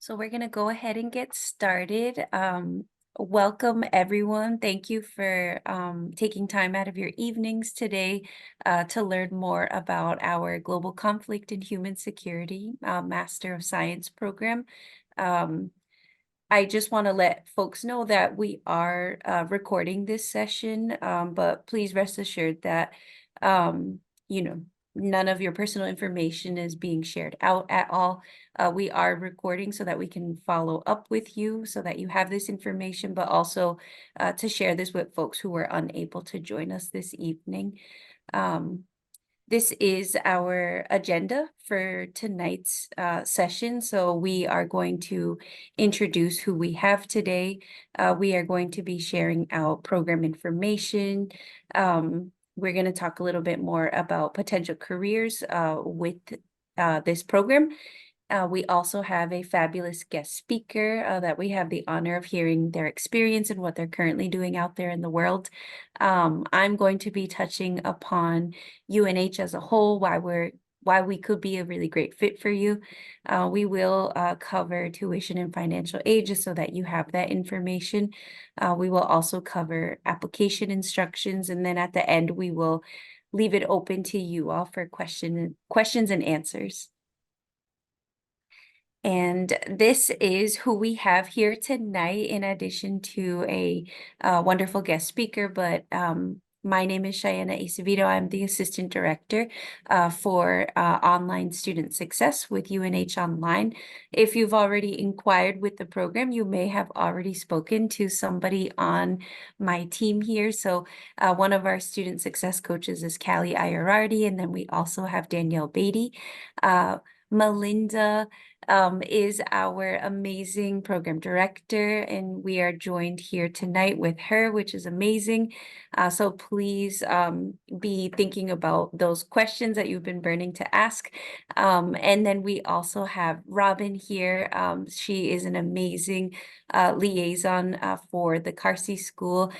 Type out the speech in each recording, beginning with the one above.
So we're going to go ahead and get started. Welcome, everyone. Thank you for taking time out of your evenings today to learn more about our Global Conflict and Human Security Master of Science program. Um, I just want to let folks know that we are recording this session, but please rest assured that, um, you know, none of your personal information is being shared out at all. We are recording so that we can follow up with you so that you have this information, but also to share this with folks who were unable to join us this evening. Um, this is our agenda for tonight's session. So we are going to introduce who we have today. We are going to be sharing out program information. We're going to talk a little bit more about potential careers with this program. We also have a fabulous guest speaker that we have the honor of hearing their experience and what they're currently doing out there in the world. I'm going to be touching upon UNH as a whole, why we could be a really great fit for you. We will cover tuition and financial aid just so that you have that information. We will also cover application instructions, and then at the end we will leave it open to you all for questions and answers. And this is who we have here tonight, in addition to a wonderful guest speaker. But my name is Cheyenne Acevedo. I'm the Assistant Director for Online Student Success with UNH Online. If you've already inquired with the program, you may have already spoken to somebody on my team here. So one of our student success coaches is Callie Iorardi, and then we also have Danielle Beatty. Melinda is our amazing program director, and we are joined here tonight with her, which is amazing. So please be thinking about those questions that you've been burning to ask. And then we also have Robin here. She is an amazing liaison for the Carsey School.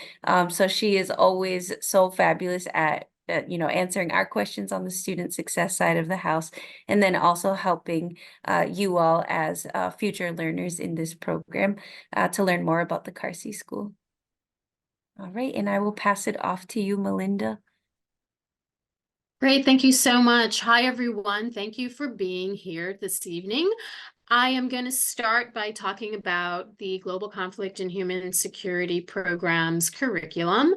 So she is always so fabulous at answering our questions on the student success side of the house, and then also helping you all as future learners in this program to learn more about the Carsey School. All right, and I will pass it off to you, Melinda. Great, thank you so much. Hi, everyone. Thank you for being here this evening. I am going to start by talking about the Global Conflict and Human Security Program's curriculum,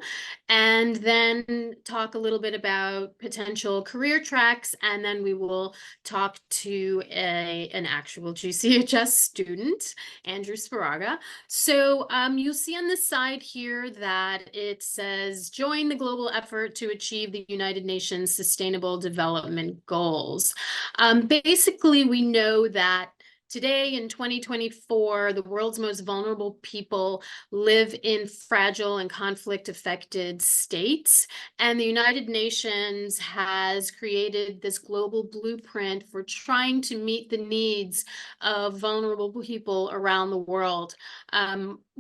and then talk a little bit about potential career tracks, and then we will talk to an actual GCHS student, Andrew Szparaga. So you'll see on the side here that it says, join the global effort to achieve the United Nations Sustainable Development Goals. Basically, we know that today in 2024, the world's most vulnerable people live in fragile and conflict-affected states. And the United Nations has created this global blueprint for trying to meet the needs of vulnerable people around the world.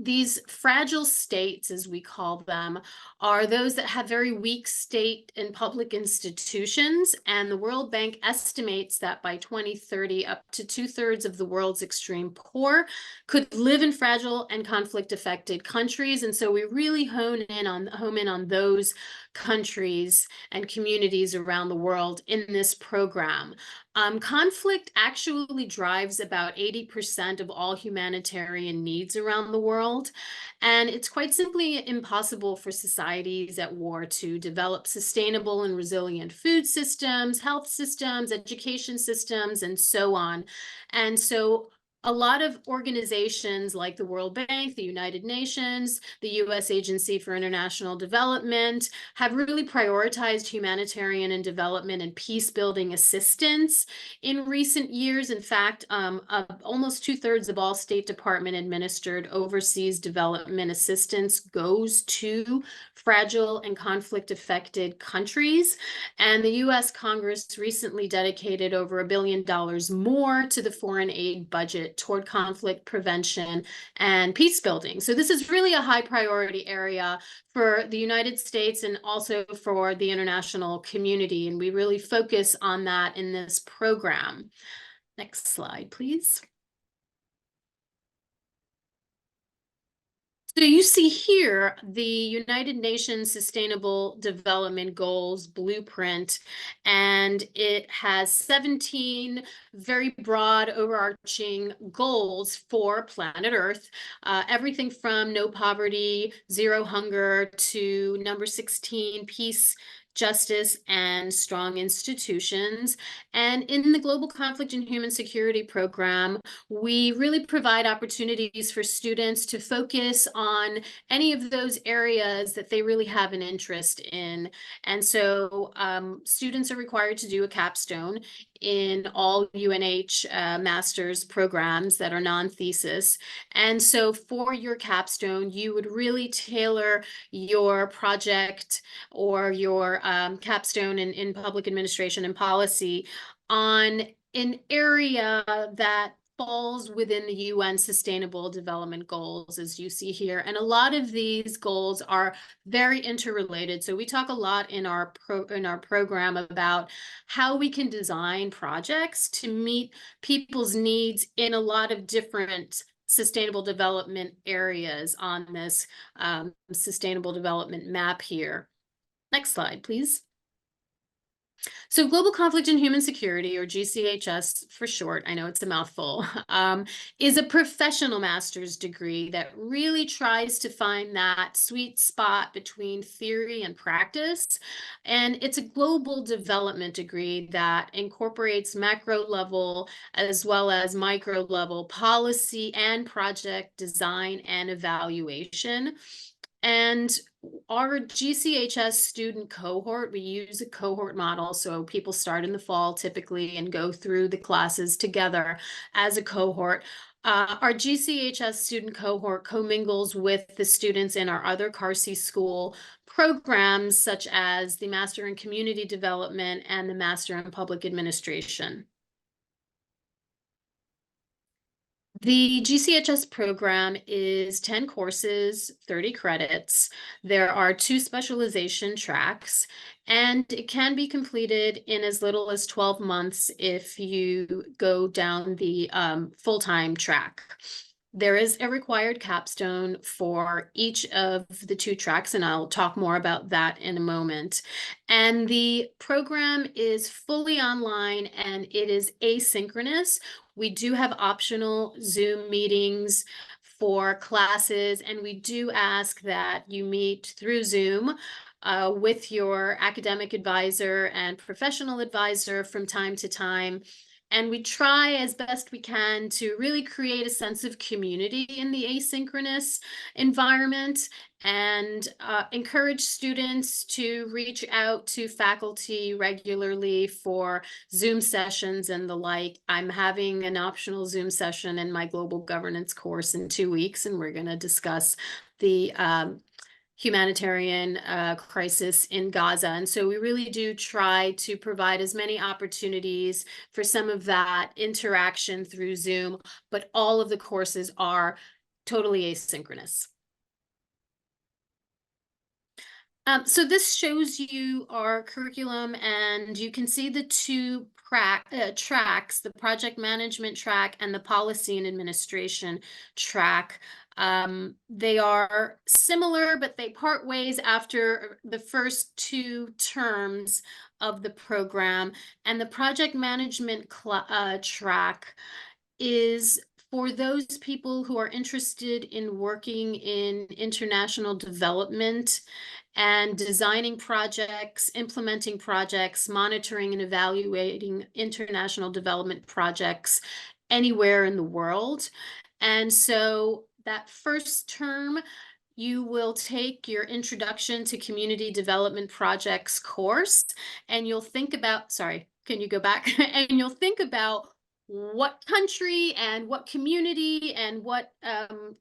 These fragile states, as we call them, are those that have very weak state and public institutions. And the World Bank estimates that by 2030, up to 2/3 of the world's extreme poor could live in fragile and conflict-affected countries. And so we really home in on those countries and communities around the world in this program. Conflict actually drives about 80% of all humanitarian needs around the world. And it's quite simply impossible for societies at war to develop sustainable and resilient food systems, health systems, education systems, and so on. And so a lot of organizations like the World Bank, the United Nations, the U.S. Agency for International Development have really prioritized humanitarian and development and peace-building assistance in recent years. In fact, almost 2/3 of all State Department administered overseas development assistance goes to fragile and conflict-affected countries. And the U.S. Congress recently dedicated over $1 billion more to the foreign aid budget toward conflict prevention and peace building. So this is really a high priority area for the United States and also for the international community. And we really focus on that in this program. Next slide, please. So you see here the United Nations Sustainable Development Goals blueprint, and it has 17 very broad overarching goals for planet Earth. Everything from no poverty, zero hunger, to number 16, peace, justice, and strong institutions. And in the Global Conflict and Human Security Program, we really provide opportunities for students to focus on any of those areas that they really have an interest in. And so students are required to do a capstone in all UNH master's programs that are non-thesis. And so for your capstone, you would really tailor your project or your capstone in public administration and policy on an area that falls within the UN Sustainable Development Goals, as you see here. And a lot of these goals are very interrelated. So we talk a lot in our program about how we can design projects to meet people's needs in a lot of different sustainable development areas on this sustainable development map here. Next slide, please. So Global Conflict and Human Security, or GCHS for short, I know it's a mouthful, is a professional master's degree that really tries to find that sweet spot between theory and practice. And it's a global development degree that incorporates macro level as well as micro level policy and project design and evaluation. And our GCHS student cohort, we use a cohort model. So people start in the fall typically and go through the classes together as a cohort. Our GCHS student cohort commingles with the students in our other Carsey school programs, such as the Master in Community Development and the Master in Public Administration. The GCHS program is 10 courses, 30 credits. There are 2 specialization tracks, and it can be completed in as little as 12 months if you go down the full-time track. There is a required capstone for each of the 2 tracks, and I'll talk more about that in a moment. And the program is fully online and it is asynchronous. We do have optional Zoom meetings for classes, and we do ask that you meet through Zoom with your academic advisor and professional advisor from time to time. And we try as best we can to really create a sense of community in the asynchronous environment and encourage students to reach out to faculty regularly for Zoom sessions and the like. I'm having an optional Zoom session in my global governance course in 2 weeks, and we're going to discuss the humanitarian crisis in Gaza. And so we really do try to provide as many opportunities for some of that interaction through Zoom, but all of the courses are totally asynchronous. So this shows you our curriculum, and you can see the 2 tracks, the project management track and the policy and administration track. They are similar, but they part ways after the first 2 terms of the program. And the project management track is for those people who are interested in working in international development and designing projects, implementing projects, monitoring and evaluating international development projects anywhere in the world. And so that first term, you will take your Introduction to Community Development Projects course, and you'll think about, sorry, can you go back? And you'll think about what country and what community and what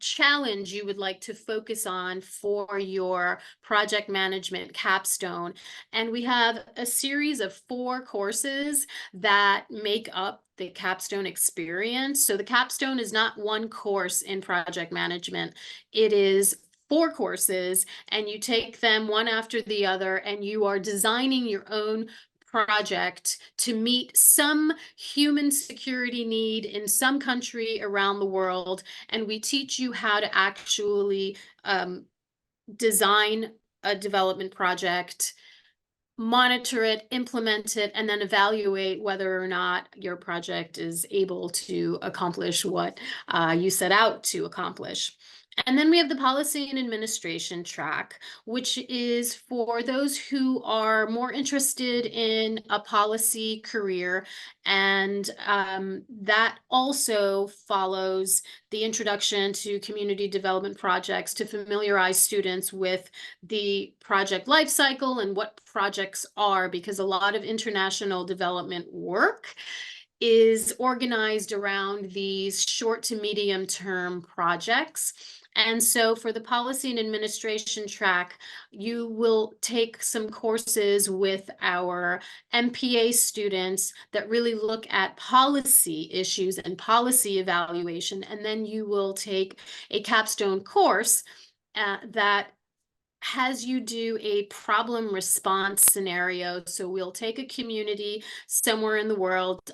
challenge you would like to focus on for your project management capstone. And we have a series of 4 courses that make up the capstone experience. So the capstone is not one course in project management. It is 4 courses, and you take them one after the other, and you are designing your own project to meet some human security need in some country around the world, and we teach you how to actually design a development project, monitor it, implement it, and then evaluate whether or not your project is able to accomplish what you set out to accomplish. And then we have the policy and administration track, which is for those who are more interested in a policy career. And that also follows the introduction to community development projects to familiarize students with the project life cycle and what projects are, because a lot of international development work is organized around these short to medium term projects. And so for the policy and administration track, you will take some courses with our MPA students that really look at policy issues and policy evaluation. And then you will take a capstone course that has you do a problem response scenario. So we'll take a community somewhere in the world.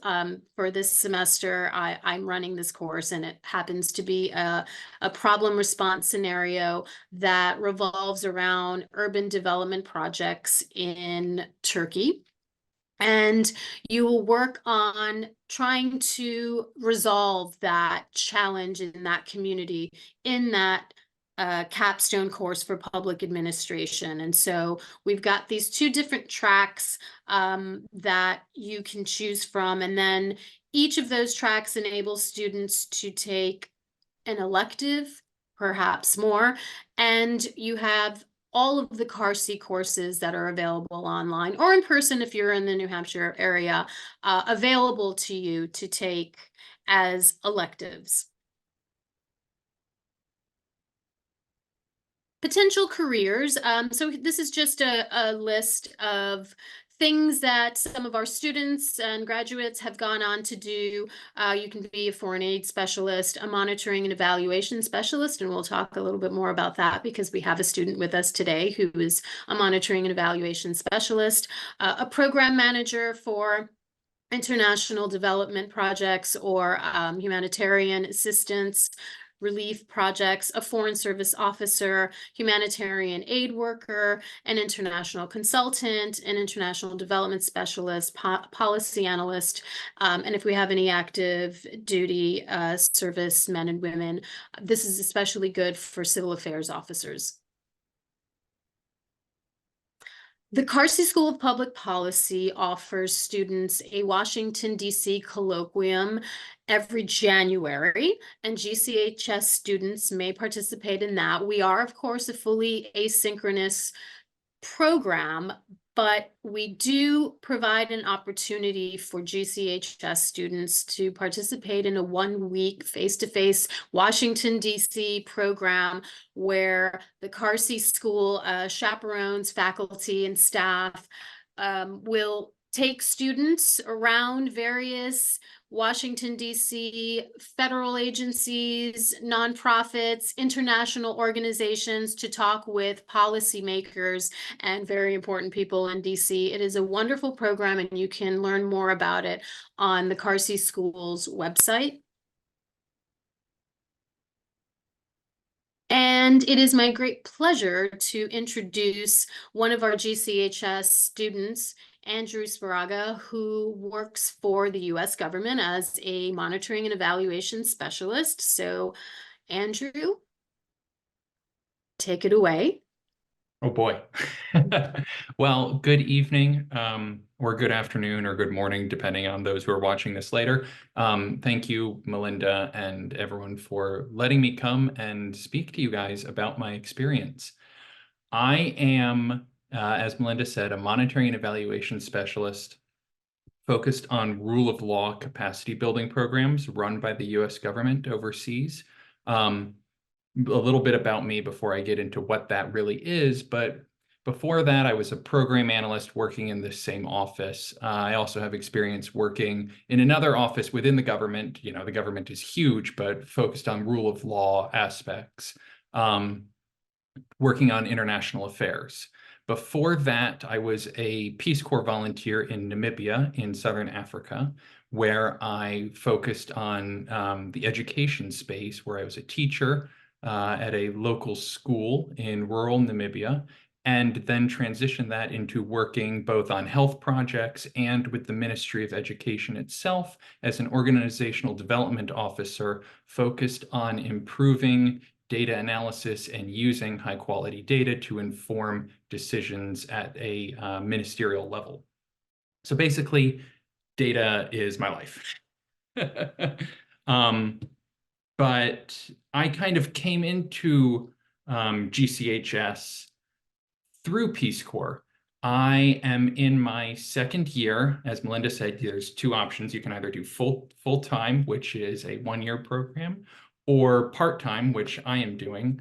For this semester, I'm running this course, and it happens to be a problem response scenario that revolves around urban development projects in Turkey. And you will work on trying to resolve that challenge in that community in that capstone course for public administration. And so we've got these two different tracks that you can choose from. And then each of those tracks enables students to take an elective, perhaps more, and you have all of the CARSey courses that are available online or in person if you're in the New Hampshire area, available to you to take as electives. Potential careers. So this is just a list of things that some of our students and graduates have gone on to do. You can be a foreign aid specialist, a monitoring and evaluation specialist, and we'll talk a little bit more about that because we have a student with us today who is a monitoring and evaluation specialist, a program manager for international development projects or humanitarian assistance, relief projects, a foreign service officer, humanitarian aid worker, an international consultant, an international development specialist, policy analyst, and if we have any active duty service men and women, this is especially good for civil affairs officers. The Carsey School of Public Policy offers students a Washington, D.C. colloquium every January, and GCHS students may participate in that. We are, of course, a fully asynchronous program, but we do provide an opportunity for GCHS students to participate in a 1-week face-to-face Washington, D.C. program where the Carsey School chaperones, faculty, and staff will take students around various Washington, D.C. federal agencies, nonprofits, international organizations to talk with policymakers and very important people in D.C. It is a wonderful program, and you can learn more about it on the Carsey School's website. And it is my great pleasure to introduce one of our GCHS students, Andrew Szparaga, who works for the US government as a monitoring and evaluation specialist. So, Andrew, take it away. Oh boy. Well, good evening, or good afternoon, or good morning, depending on those who are watching this later. Thank you, Melinda, and everyone for letting me come and speak to you guys about my experience. I am, as Melinda said, a monitoring and evaluation specialist focused on rule of law capacity building programs run by the US government overseas. A little bit about me before I get into what that really is, but before that, I was a program analyst working in this same office. I also have experience working in another office within the government. You know, the government is huge, but focused on rule of law aspects, working on international affairs. Before that, I was a Peace Corps volunteer in Namibia in Southern Africa, where I focused on the education space, where I was a teacher at a local school in rural Namibia, and then transitioned that into working both on health projects and with the Ministry of Education itself as an organizational development officer focused on improving data analysis and using high quality data to inform decisions at a ministerial level. So basically, data is my life. But I kind of came into GCHS through Peace Corps. I am in my second year. As Melinda said, there's two options. You can either do full-time, which is a one-year program, or part-time, which I am doing,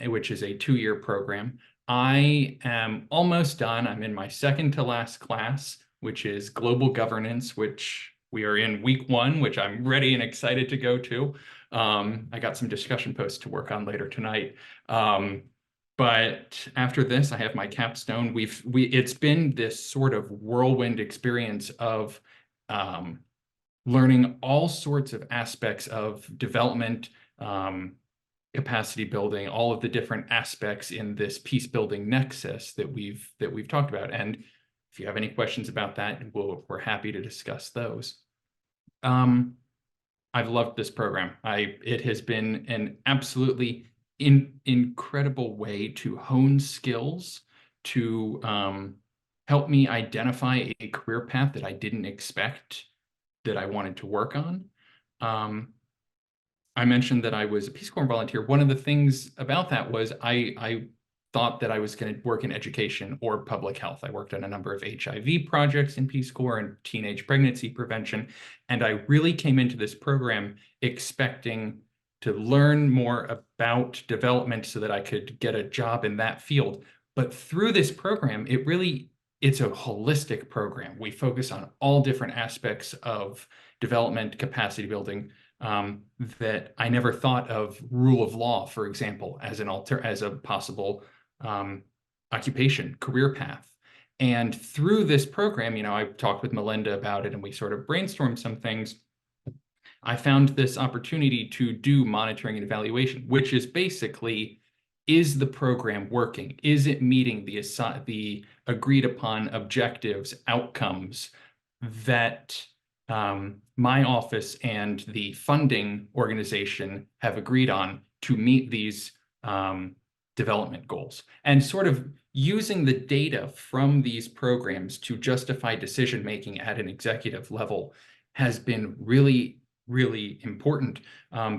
which is a two-year program. I am almost done. I'm in my second to last class, which is global governance, which we are in week 1, which I'm ready and excited to go to. I got some discussion posts to work on later tonight. But after this, I have my capstone. It's been this sort of whirlwind experience of learning all sorts of aspects of development, capacity building, all of the different aspects in this peace building nexus that we've talked about. And if you have any questions about that, we're happy to discuss those. I've loved this program. It has been an absolutely incredible way to hone skills, to help me identify a career path that I didn't expect that I wanted to work on. I mentioned that I was a Peace Corps volunteer. One of the things about that was I thought that I was going to work in education or public health. I worked on a number of HIV projects in Peace Corps and teenage pregnancy prevention. And I really came into this program expecting to learn more about development so that I could get a job in that field. But through this program, it's a holistic program. We focus on all different aspects of development, capacity building, that I never thought of rule of law, for example, as a possible occupation, career path. And through this program, I talked with Melinda about it and we sort of brainstormed some things. I found this opportunity to do monitoring and evaluation, which is basically, is the program working? Is it meeting the agreed upon objectives, outcomes that my office and the funding organization have agreed on to meet these development goals? And sort of using the data from these programs to justify decision-making at an executive level has been really, really important,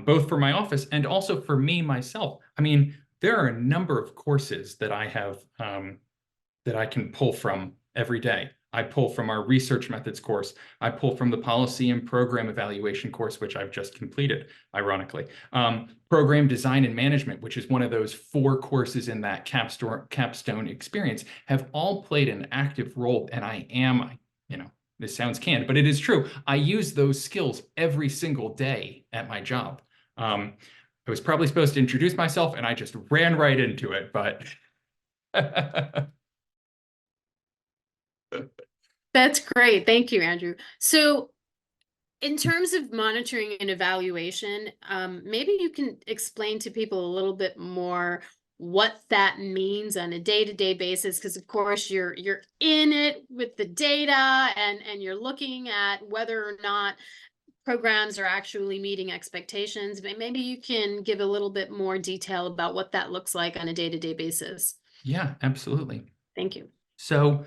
both for my office and also for me myself. I mean, there are a number of courses that I have that I can pull from every day. I pull from our research methods course. I pull from the policy and program evaluation course, which I've just completed, ironically. Program design and management, which is one of those 4 courses in that capstone experience, have all played an active role. And this sounds canned, but it is true. I use those skills every single day at my job. I was probably supposed to introduce myself and I just ran right into it, but That's great. Thank you, Andrew. So in terms of monitoring and evaluation, maybe you can explain to people a little bit more what that means on a day-to-day basis, because of course you're in it with the data and you're looking at whether or not programs are actually meeting expectations. But maybe you can give a little bit more detail about what that looks like on a day-to-day basis. Yeah, absolutely. Thank you. So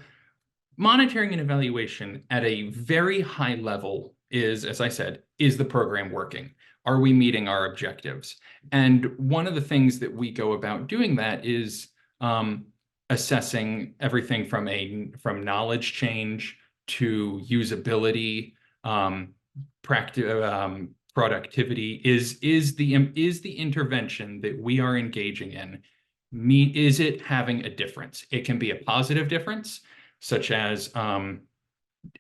monitoring and evaluation at a very high level is, as I said, is the program working? Are we meeting our objectives? And one of the things that we go about doing that is assessing everything from knowledge change to usability, productivity. Is the intervention that we are engaging in, is it having a difference? It can be a positive difference, such as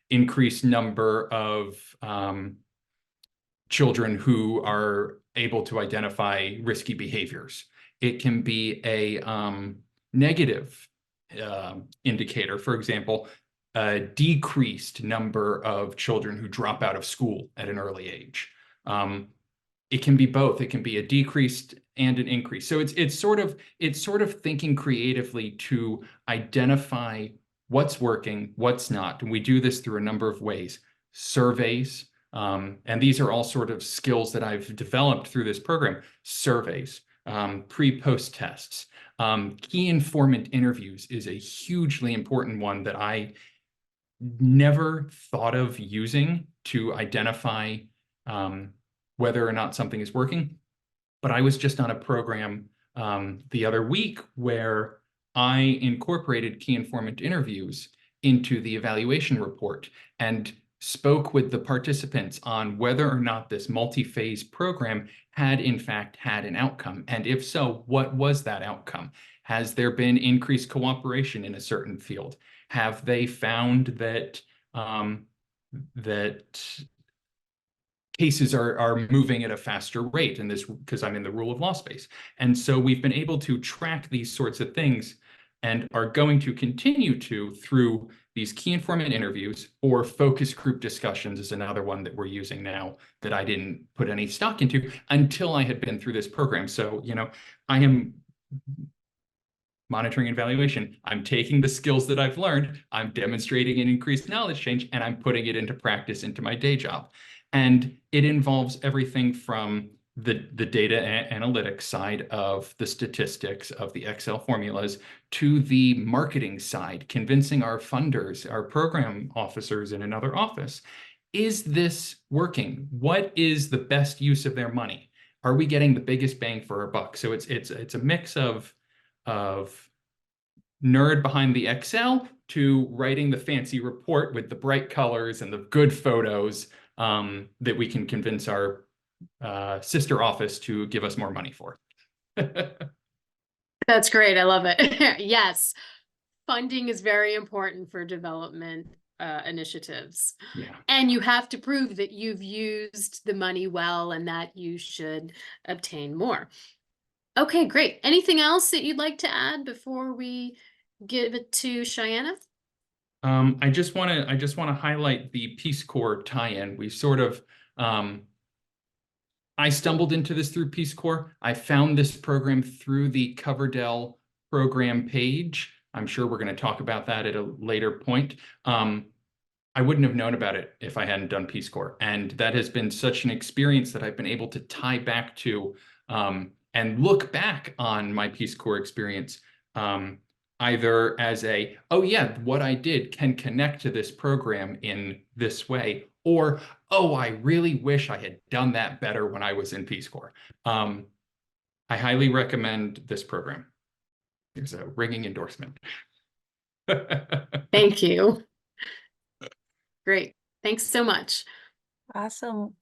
increased number of children who are able to identify risky behaviors. It can be a negative indicator. For example, a decreased number of children who drop out of school at an early age. It can be both. It can be a decreased and an increase. So it's sort of thinking creatively to identify what's working, what's not. And we do this through a number of ways. Surveys, and these are all sort of skills that I've developed through this program. Surveys, pre-post tests, key informant interviews is a hugely important one that I never thought of using to identify whether or not something is working. But I was just on a program the other week where I incorporated key informant interviews into the evaluation report and spoke with the participants on whether or not this multi-phase program had in fact had an outcome. And if so, what was that outcome? Has there been increased cooperation in a certain field? Have they found that cases are moving at a faster rate in this, because I'm in the rule of law space. And so we've been able to track these sorts of things and are going to continue to through these key informant interviews, or focus group discussions is another one that we're using now that I didn't put any stock into until I had been through this program. So, you know, I am monitoring and evaluation. I'm taking the skills that I've learned, I'm demonstrating an increased knowledge change, and I'm putting it into practice into my day job. And it involves everything from the data analytics side of the statistics of the Excel formulas to the marketing side, convincing our funders, our program officers in another office, is this working? What is the best use of their money? Are we getting the biggest bang for our buck? So it's a mix of nerd behind the Excel to writing the fancy report with the bright colors and the good photos that we can convince our sister office to give us more money for. That's great. I love it. Yes, funding is very important for development initiatives. Yeah. And you have to prove that you've used the money well and that you should obtain more. Okay, great. Anything else that you'd like to add before we give it to Cheyenne? I just want to highlight the Peace Corps tie-in. We sort of I stumbled into this through Peace Corps. I found this program through the Coverdell program page. I'm sure we're going to talk about that at a later point. I wouldn't have known about it if I hadn't done Peace Corps. And that has been such an experience that I've been able to tie back to and look back on my Peace Corps experience, either as a, oh yeah, what I did can connect to this program in this way, or, oh, I really wish I had done that better when I was in Peace Corps. I highly recommend this program. Here's a ringing endorsement. Thank you. Great. Thanks so much. Awesome.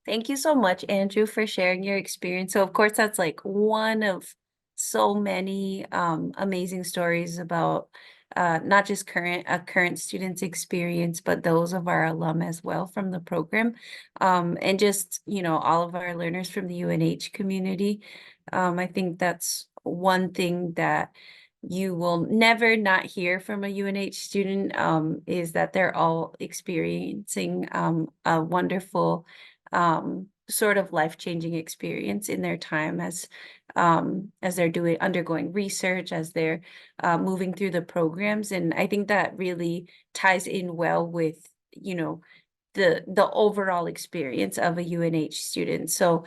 Thank you so much, Andrew, for sharing your experience. So of course, that's like one of so many amazing stories about not just current students' experience, but those of our alum as well from the program. And just, you know, all of our learners from the UNH community. I think that's one thing that you will never not hear from a UNH student, is that they're all experiencing a wonderful sort of life-changing experience in their time as they're undergoing research, as they're moving through the programs. And I think that really ties in well with, you know, the overall experience of a UNH student. So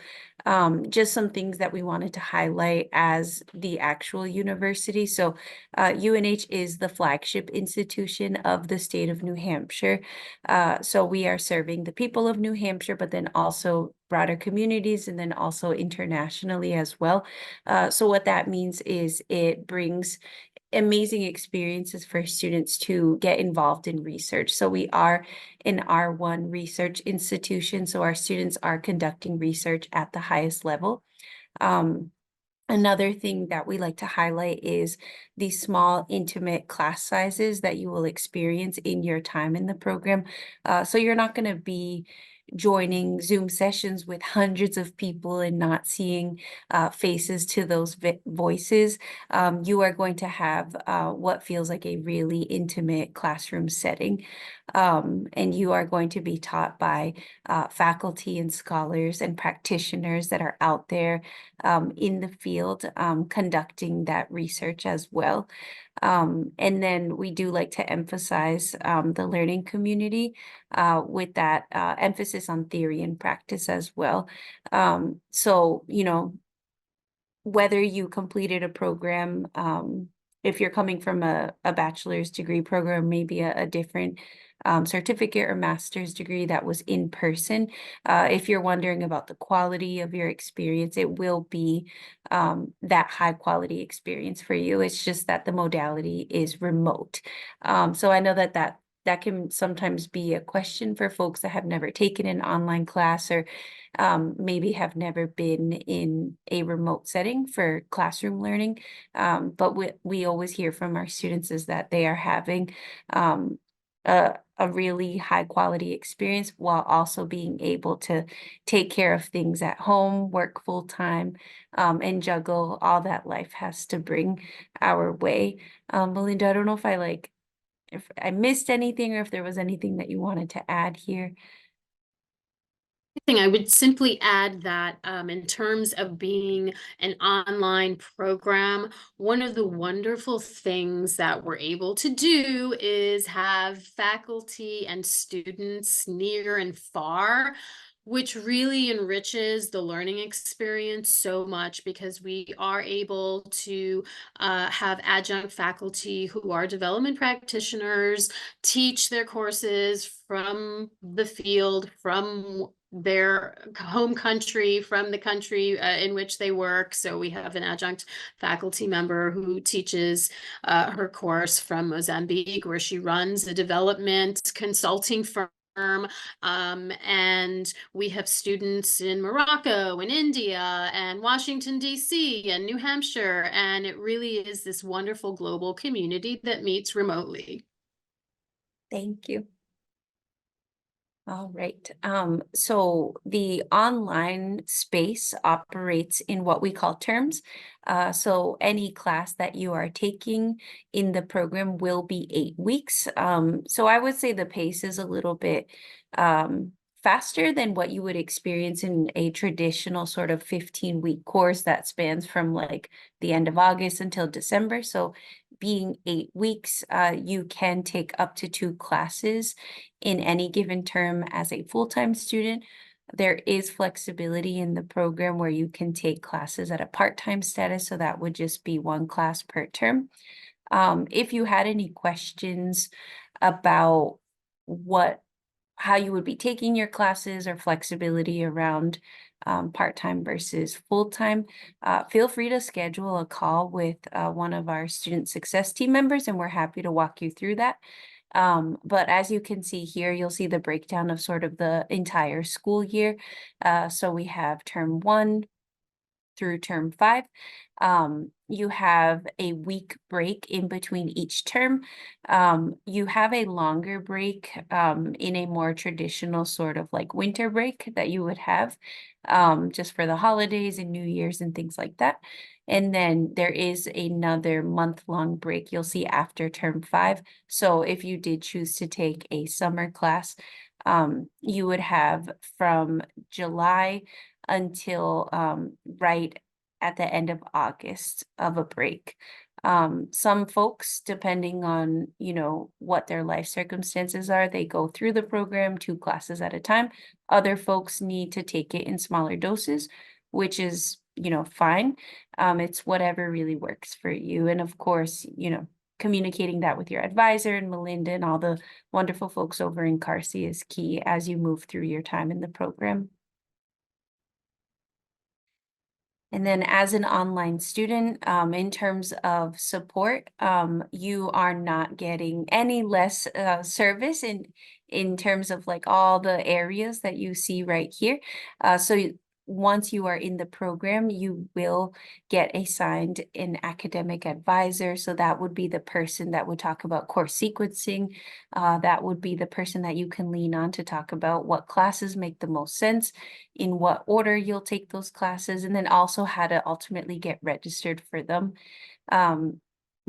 just some things that we wanted to highlight as the actual university. So UNH is the flagship institution of the state of New Hampshire. So we are serving the people of New Hampshire, but then also broader communities, and then also internationally as well. So what that means is it brings amazing experiences for students to get involved in research. So we are an R1 research institution, so our students are conducting research at the highest level. Another thing that we like to highlight is the small, intimate class sizes that you will experience in your time in the program. So you're not going to be joining Zoom sessions with hundreds of people and not seeing faces to those voices, you are going to have what feels like a really intimate classroom setting. And you are going to be taught by faculty and scholars and practitioners that are out there in the field conducting that research as well. And then we do like to emphasize the learning community with that emphasis on theory and practice as well. So, you know, whether you completed a program, if you're coming from a bachelor's degree program, maybe a different certificate or master's degree that was in person. If you're wondering about the quality of your experience, it will be that high quality experience for you. It's just that the modality is remote. So I know that can sometimes be a question for folks that have never taken an online class or maybe have never been in a remote setting for classroom learning. But we always hear from our students is that they are having a really high quality experience while also being able to take care of things at home, work full time, and juggle all that life has to bring our way. Melinda, I don't know if I missed anything or if there was anything that you wanted to add here. I would simply add that in terms of being an online program, one of the wonderful things that we're able to do is have faculty and students near and far, which really enriches the learning experience so much because we are able to have adjunct faculty who are development practitioners teach their courses from the field, from their home country, from the country in which they work. So we have an adjunct faculty member who teaches her course from Mozambique, where she runs a development consulting firm. And we have students in Morocco and India and Washington, D.C. and New Hampshire. And it really is this wonderful global community that meets remotely. Thank you. All right. So the online space operates in what we call terms. So any class that you are taking in the program will be 8 weeks. So I would say the pace is a little bit faster than what you would experience in a traditional sort of 15-week course that spans from like the end of August until December. So being 8 weeks, you can take up to 2 classes in any given term as a full-time student. There is flexibility in the program where you can take classes at a part-time status, so that would just be 1 class per term. If you had any questions about how you would be taking your classes or flexibility around part-time versus full-time, feel free to schedule a call with one of our student success team members, and we're happy to walk you through that. But as you can see here, you'll see the breakdown of sort of the entire school year. So we have term 1 through term 5. You have a week break in between each term. You have a longer break in a more traditional sort of like winter break that you would have just for the holidays and New Year's and things like that. And then there is another month-long break you'll see after term 5. So if you did choose to take a summer class, you would have from July until right at the end of August of a break. Some folks, depending on, you know, what their life circumstances are, they go through the program 2 classes at a time. Other folks need to take it in smaller doses, which is, you know, fine. It's whatever really works for you. And of course, you know, communicating that with your advisor and Melinda and all the wonderful folks over in Carsey is key as you move through your time in the program. And then as an online student, in terms of support, you are not getting any less service in terms of like all the areas that you see right here. So once you are in the program, you will get assigned an academic advisor. So that would be the person that would talk about course sequencing. That would be the person that you can lean on to talk about what classes make the most sense, in what order you'll take those classes, and then also how to ultimately get registered for them.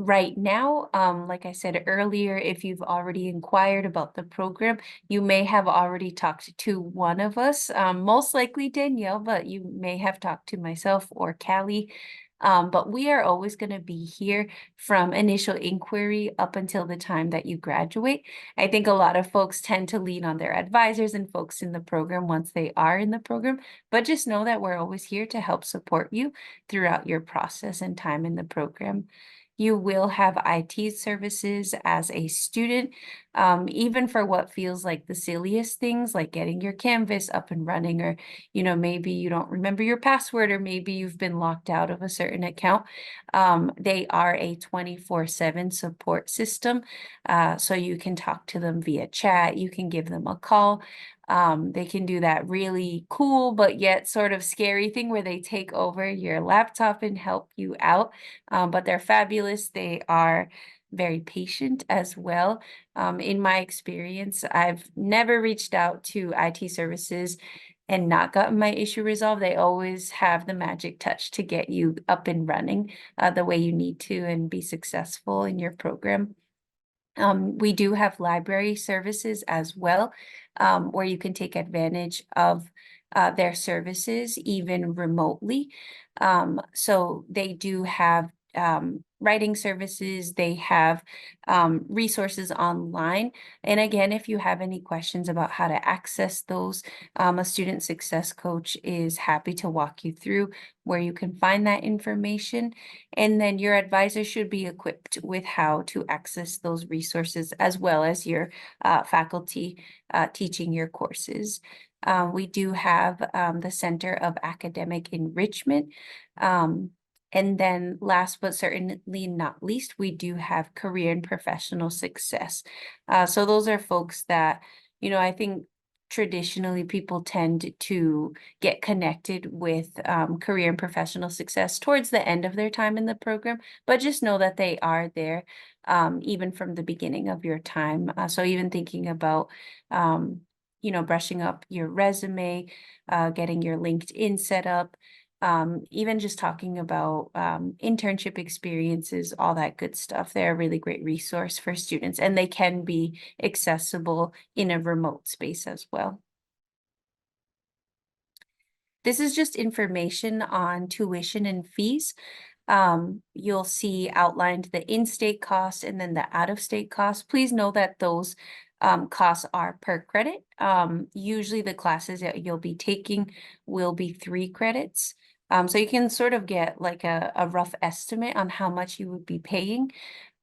Right now, like I said earlier, if you've already inquired about the program, you may have already talked to one of us, most likely Danielle, but you may have talked to myself or Callie. But we are always going to be here from initial inquiry up until the time that you graduate. I think a lot of folks tend to lean on their advisors and folks in the program once they are in the program, but just know that we're always here to help support you throughout your process and time in the program. You will have IT services as a student, even for what feels like the silliest things, like getting your Canvas up and running, or, maybe you don't remember your password, or maybe you've been locked out of a certain account. They are a 24/7 support system. So you can talk to them via chat, you can give them a call. They can do that really cool, but yet sort of scary thing where they take over your laptop and help you out. But they're fabulous. They are very patient as well. In my experience, I've never reached out to IT services and not gotten my issue resolved. They always have the magic touch to get you up and running the way you need to and be successful in your program. We do have library services as well, where you can take advantage of their services even remotely. So they do have writing services, they have resources online. And again, if you have any questions about how to access those, a student success coach is happy to walk you through where you can find that information. And then your advisor should be equipped with how to access those resources, as well as your faculty teaching your courses. We do have the Center of Academic Enrichment. And then last but certainly not least, we do have career and professional success. So those are folks that, I think traditionally people tend to get connected with career and professional success towards the end of their time in the program, but just know that they are there even from the beginning of your time. So even thinking about, brushing up your resume, getting your LinkedIn set up, even just talking about internship experiences, all that good stuff. They're a really great resource for students, and they can be accessible in a remote space as well. This is just information on tuition and fees. You'll see outlined the in-state cost and then the out-of-state cost. Please know that those costs are per credit. Usually the classes that you'll be taking will be 3 credits. So you can sort of get like a rough estimate on how much you would be paying.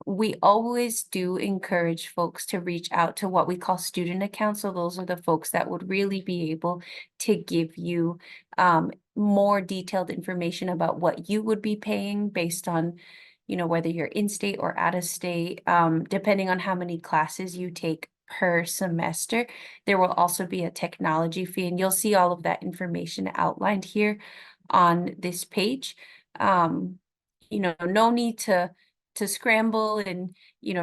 We always do encourage folks to reach out to what we call student accounts. So those are the folks that would really be able to give you more detailed information about what you would be paying based on, whether you're in state or out of state, depending on how many classes you take per semester. There will also be a technology fee, and you'll see all of that information outlined here on this page. No need to scramble and,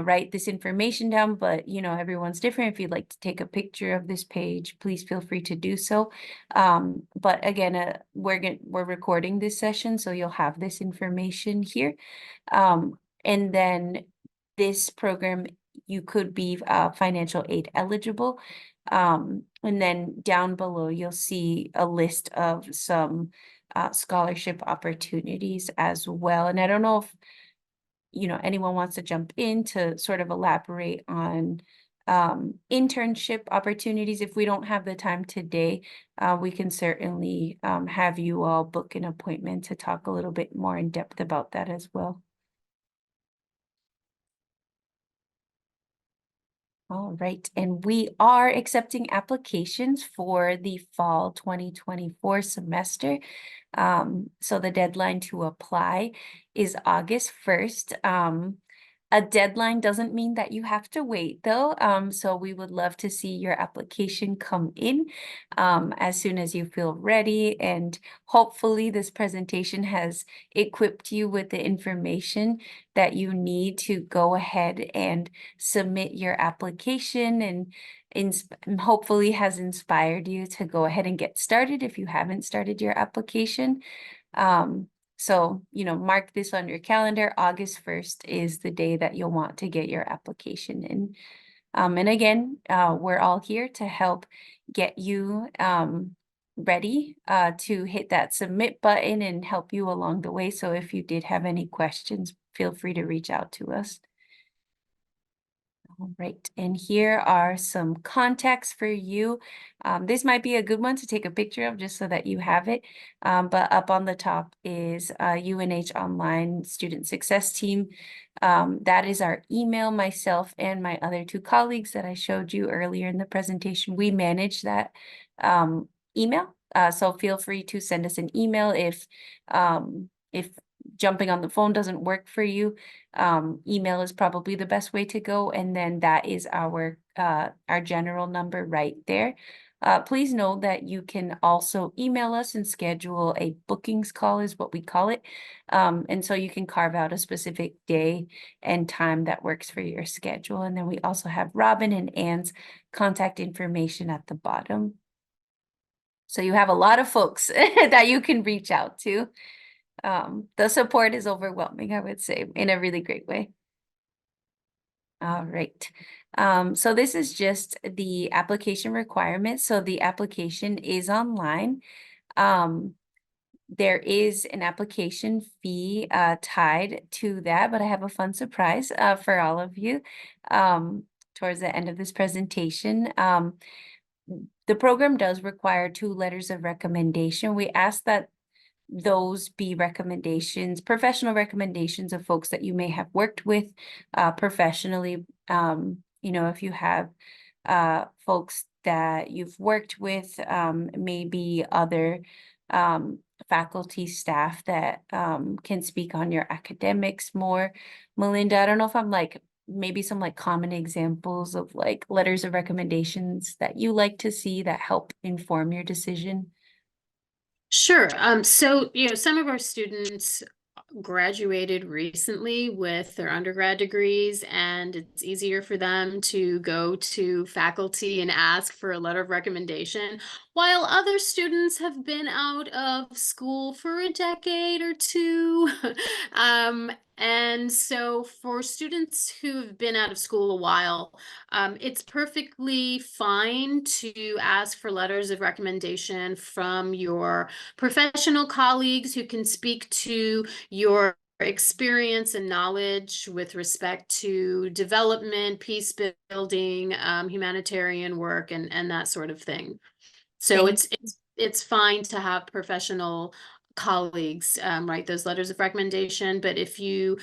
write this information down, but, everyone's different. If you'd like to take a picture of this page, please feel free to do so. But again, we're recording this session, so you'll have this information here. And then this program, you could be financial aid eligible. And then down below, you'll see a list of some scholarship opportunities as well. And I don't know if, anyone wants to jump in to sort of elaborate on internship opportunities. If we don't have the time today, we can certainly have you all book an appointment to talk a little bit more in depth about that as well. All right, and we are accepting applications for the fall 2024 semester. So the deadline to apply is August 1st. A deadline doesn't mean that you have to wait though. So we would love to see your application come in as soon as you feel ready. And hopefully this presentation has equipped you with the information that you need to go ahead and submit your application, and hopefully has inspired you to go ahead and get started if you haven't started your application. So, mark this on your calendar. August 1st is the day that you'll want to get your application in. And again, we're all here to help get you ready to hit that submit button and help you along the way. So if you did have any questions, feel free to reach out to us. All right, and here are some contacts for you. This might be a good one to take a picture of just so that you have it. But up on the top is UNH Online Student Success Team. That is our email. Myself and my other two colleagues that I showed you earlier in the presentation, we manage that email. So feel free to send us an email if jumping on the phone doesn't work for you. Email is probably the best way to go, and then that is our general number right there. Please know that you can also email us and schedule a bookings call is what we call it. And so you can carve out a specific day and time that works for your schedule. And then we also have Robin and Anne's contact information at the bottom. So you have a lot of folks that you can reach out to. The support is overwhelming, I would say, in a really great way. All right. So this is just the application requirements. So the application is online. There is an application fee tied to that, but I have a fun surprise for all of you towards the end of this presentation. The program does require 2 letters of recommendation. We ask that those be recommendations, professional recommendations of folks that you may have worked with professionally. If you have folks that you've worked with, maybe other faculty staff that can speak on your academics more. Melinda, I don't know if I'm maybe some common examples of letters of recommendations that you like to see that help inform your decision. Sure. So, some of our students graduated recently with their undergrad degrees, and it's easier for them to go to faculty and ask for a letter of recommendation, while other students have been out of school for a decade or two. And so for students who have been out of school a while, it's perfectly fine to ask for letters of recommendation from your professional colleagues who can speak to your experience and knowledge with respect to development, peace building, humanitarian work, and that sort of thing. So it's fine to have professional colleagues write those letters of recommendation, but if you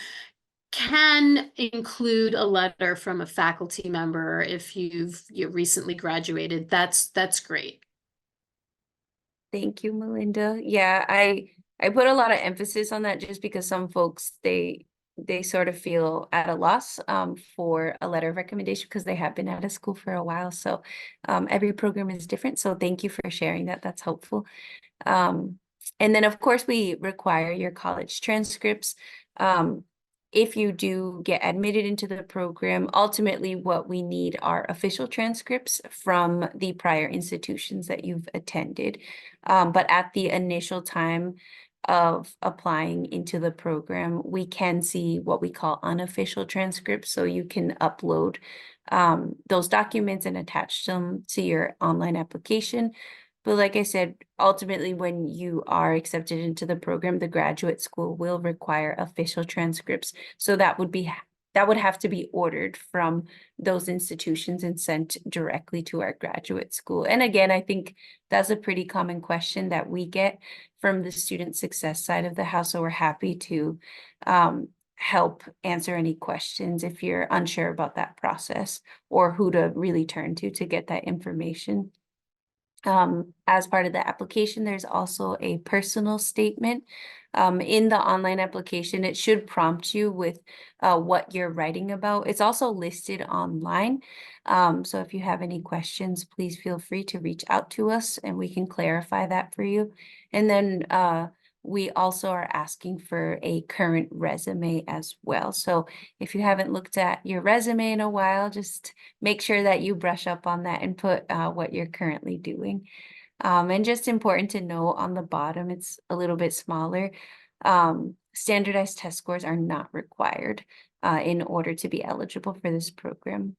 can include a letter from a faculty member if you recently graduated, that's great. Thank you, Melinda. Yeah, I put a lot of emphasis on that just because some folks they sort of feel at a loss for a letter of recommendation because they have been out of school for a while. So every program is different. So thank you for sharing that. That's helpful. And then, of course, we require your college transcripts. If you do get admitted into the program, ultimately what we need are official transcripts from the prior institutions that you've attended. But at the initial time of applying into the program, we can see what we call unofficial transcripts. So you can upload those documents and attach them to your online application. But like I said, ultimately, when you are accepted into the program, the graduate school will require official transcripts. So that would have to be ordered from those institutions and sent directly to our graduate school. And again, I think that's a pretty common question that we get from the student success side of the house. So we're happy to help answer any questions if you're unsure about that process or who to really turn to get that information. As part of the application, there's also a personal statement. In the online application, it should prompt you with what you're writing about. It's also listed online. So if you have any questions, please feel free to reach out to us and we can clarify that for you. And then we also are asking for a current resume as well. So if you haven't looked at your resume in a while, just make sure that you brush up on that and put what you're currently doing. And just important to know on the bottom, it's a little bit smaller. Standardized test scores are not required in order to be eligible for this program.